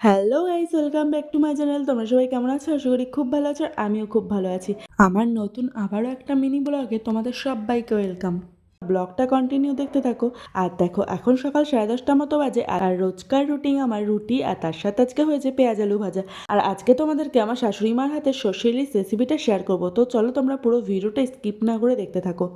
Hello guys, welcome back to my channel. তোমরা সবাই কেমন আছো? আশা করি খুব ভালো আছো। আমিও খুব ভালো আছি। আমার নতুন আবারও একটা মিনি ব্লগে তোমাদের সবাইকে ওয়েলকাম। ব্লগটা কন্টিনিউ দেখতে থাকো। আর দেখো, এখন সকাল 10:30 মতো বাজে। আর রোজকার রুটিন আমার রুটি, আর তার সাথে আজকে হয়েছে পেঁয়াজ আলু ভাজা। আর আজকে তোমাদেরকে আমার শাশুড়ি মার হাতে সর্ষে ইলিশ রেসিপিটা শেয়ার করবো। তো চলো তোমরা পুরো ভিডিওটা স্কিপ না করে দেখতে থাকো।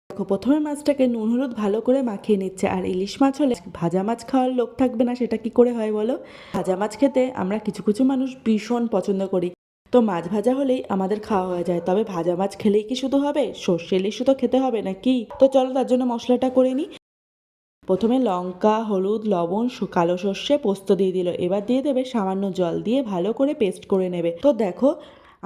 দেখো, প্রথমে মাছটাকে নুন হলুদ ভালো করে মাখিয়ে নিচ্ছে। আর ইলিশ মাছ হলে ভাজা মাছ খাওয়ার লোক থাকবে না, সেটা কি করে হয় বলো? ভাজা মাছ খেতে আমরা কিছু কিছু মানুষ ভীষণ পছন্দ করি। তো মাছ ভাজা হলেই আমাদের খাওয়া হয়ে যায়। তবে ভাজা মাছ খেলেই কি শুধু হবে? সর্ষে ইলিশও তো খেতে হবে নাকি? তো চলো তার জন্য মশলাটা করে নিই। প্রথমে লঙ্কা, হলুদ, লবণ, কালো সর্ষে, পোস্ত দিয়ে দিল। এবার দিয়ে দেবে সামান্য জল, দিয়ে ভালো করে পেস্ট করে নেবে। তো দেখো,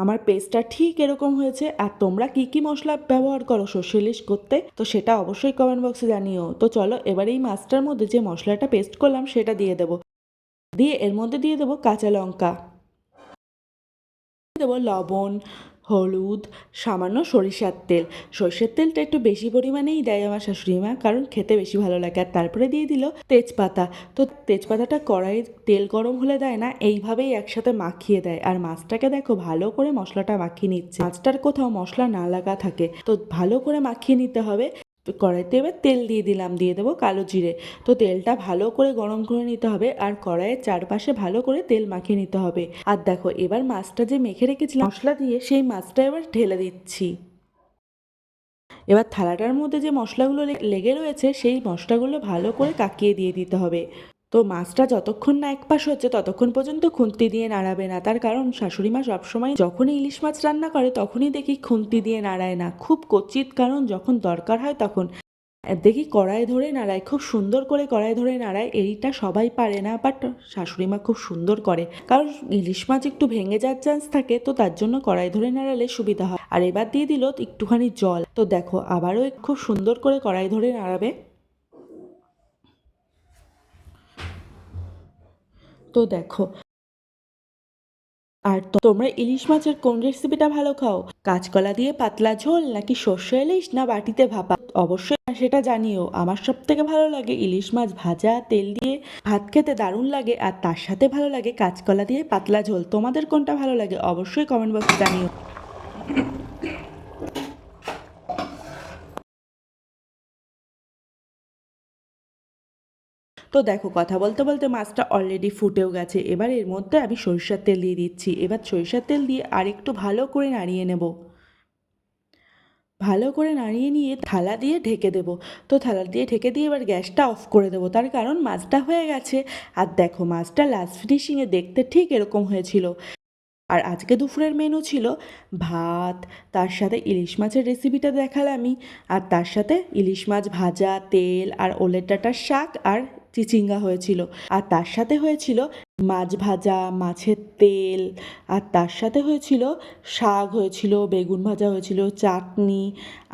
আমার পেস্টটা ঠিক এরকম হয়েছে। আর তোমরা কি কি মশলা ব্যবহার করো সর্ষে ইলিশ করতে, তো সেটা অবশ্যই কমেন্ট বক্সে জানিও। তো চলো এবার এই মাছটার মধ্যে যে মশলাটা পেস্ট করলাম সেটা দিয়ে দেবো। দিয়ে এর মধ্যে দিয়ে দেবো কাঁচা লঙ্কা, দেবো লবণ, হলুদ, সামান্য সরিষার তেল। সরষের তেলটা একটু বেশি পরিমাণেই দেয় আমার শাশুড়ি মা, কারণ খেতে বেশি ভালো লাগে। আর তারপরে দিয়ে দিল তেজপাতা। তো তেজপাতাটা কড়াইয়ের তেল গরম হলে দেয় না, এইভাবেই একসাথে মাখিয়ে দেয়। আর মাছটাকে দেখো ভালো করে মশলাটা মাখিয়ে নিচ্ছে। মাছটার কোথাও মশলা না লাগা থাকে, তো ভালো করে মাখিয়ে নিতে হবে। কড়াইতে এবার তেল দিয়ে দিলাম, দিয়ে দেবো কালো জিরে। তো তেলটা ভালো করে গরম করে নিতে হবে, আর কড়াইয়ের চারপাশে ভালো করে তেল মাখিয়ে নিতে হবে। আর দেখো, এবার মাছটা যে মেখে রেখেছিলাম মশলা দিয়ে, সেই মাছটা এবার ঢেলে দিচ্ছি। এবার থালাটার মধ্যে যে মশলাগুলো লেগে রয়েছে, সেই মশলাগুলো ভালো করে কাকিয়ে দিয়ে দিতে হবে। তো মাছটা যতক্ষণ না এক পাশ হচ্ছে ততক্ষণ পর্যন্ত খুন্তি দিয়ে নাড়াবে না। তার কারণ শাশুড়ি মা সবসময় যখনই ইলিশ মাছ রান্না করে তখনই দেখি খুন্তি দিয়ে নাড়ায় না, খুব কচিত, কারণ যখন দরকার হয় তখন দেখি কড়াই ধরে নাড়ায়, খুব সুন্দর করে কড়াই ধরে নাড়ায়। এইটা সবাই পারে না, বাট শাশুড়ি মা খুব সুন্দর করে। কারণ ইলিশ মাছ একটু ভেঙে যাওয়ার চান্স থাকে, তো তার জন্য কড়াই ধরে নাড়ালে সুবিধা হয়। আর এবার দিয়ে দিল একটুখানি জল। তো দেখো, আবারও খুব সুন্দর করে কড়াই ধরে নাড়াবে। তো দেখো, আর তোমরা ইলিশ মাছের কোন রেসিপিটা ভালো খাও? কাঁচকলা দিয়ে পাতলা ঝোল, নাকি সর্ষে ইলিশ, না বাটিতে ভাপা? অবশ্যই সেটা জানিও। আমার সব থেকে ভালো লাগে ইলিশ মাছ ভাজা, তেল দিয়ে ভাত খেতে দারুণ লাগে। আর তার সাথে ভালো লাগে কাঁচকলা দিয়ে পাতলা ঝোল। তোমাদের কোনটা ভালো লাগে অবশ্যই কমেন্ট বক্সে জানিও। তো দেখো, কথা বলতে বলতে মাছটা অলরেডি ফুটেও গেছে। এবার এর মধ্যে আমি সরিষার তেল দিয়ে দিচ্ছি। এবার সরিষার তেল দিয়ে আরেকটু ভালো করে নাড়িয়ে নেব। ভালো করে নাড়িয়ে নিয়ে থালা দিয়ে ঢেকে দেবো। তো থালা দিয়ে ঢেকে দিয়ে এবার গ্যাসটা অফ করে দেবো, তার কারণ মাছটা হয়ে গেছে। আর দেখো, মাছটা লাস্ট ফিনিশিংয়ে দেখতে ঠিক এরকম হয়েছিল। আর আজকে দুপুরের মেনু ছিল ভাত, তার সাথে ইলিশ মাছের রেসিপিটা দেখালামই। আর তার সাথে ইলিশ মাছ ভাজা, তেল, আর ওলের ডাঁটার শাক, আর চিচিঙ্গা হয়েছিল। আর তার সাথে হয়েছিল মাছ ভাজা, মাছের তেল। আর তার সাথে হয়েছিল শাক, হয়েছিল বেগুন ভাজা, হয়েছিল চাটনি।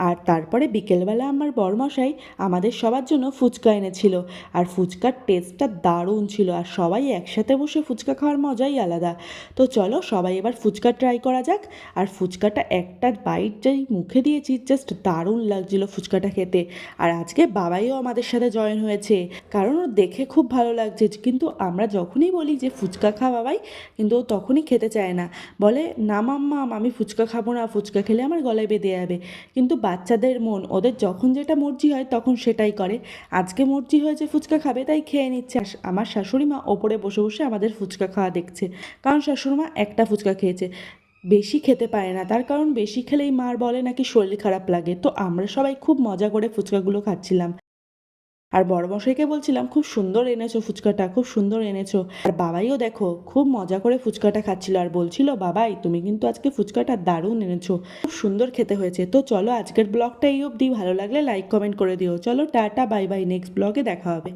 আর তারপরে বিকেলবেলা আমার বরমশাই আমাদের সবার জন্য ফুচকা এনেছিল। আর ফুচকার টেস্টটা দারুণ ছিল। আর সবাই একসাথে বসে ফুচকা খাওয়ার মজাই আলাদা। তো চলো সবাই এবার ফুচকা ট্রাই করা যাক। আর ফুচকাটা একটা বাইট যেই মুখে দিয়েছি, জাস্ট দারুণ লাগছিল ফুচকাটা খেতে। আর আজকে বাবাইও আমাদের সাথে জয়েন হয়েছে, কারণ ও দেখে খুব ভালো লাগছে। কিন্তু আমরা যখনই বলি যে ফুচকা খা বাবাই, কিন্তু ও তখনই খেতে চায় না। বলে, না মাম্মা, আমি ফুচকা খাবো না, ফুচকা খেলে আমার গলায় বেঁধে যাবে। কিন্তু বাচ্চাদের মন, ওদের যখন যেটা মর্জি হয় তখন সেটাই করে। আজকে মর্জি হয়েছে ফুচকা খাবে, তাই খেয়ে নিচ্ছে। আর আমার শাশুড়ি মা ওপরে বসে বসে আমাদের ফুচকা খাওয়া দেখছে, কারণ শাশুড়ি মা একটা ফুচকা খেয়েছে, বেশি খেতে পারে না। তার কারণ বেশি খেলেই মার বলে নাকি শরীর খারাপ লাগে। তো আমরা সবাই খুব মজা করে ফুচকাগুলো খাচ্ছিলাম। আর বড়মশাইকে বলছিলাম, খুব সুন্দর এনেছো ফুচকাটা, খুব সুন্দর এনেছো। আর বাবাইও দেখো খুব মজা করে ফুচকাটা খাচ্ছিল, আর বলছিল, বাবাই তুমি কিন্তু আজকে ফুচকাটা দারুণ এনেছো, খুব সুন্দর খেতে হয়েছে। তো চলো আজকের ব্লগটা এই অবধি। ভালো লাগলে লাইক কমেন্ট করে দিও। চলো টাটা, বাই বাই, নেক্সট ব্লগে দেখা হবে।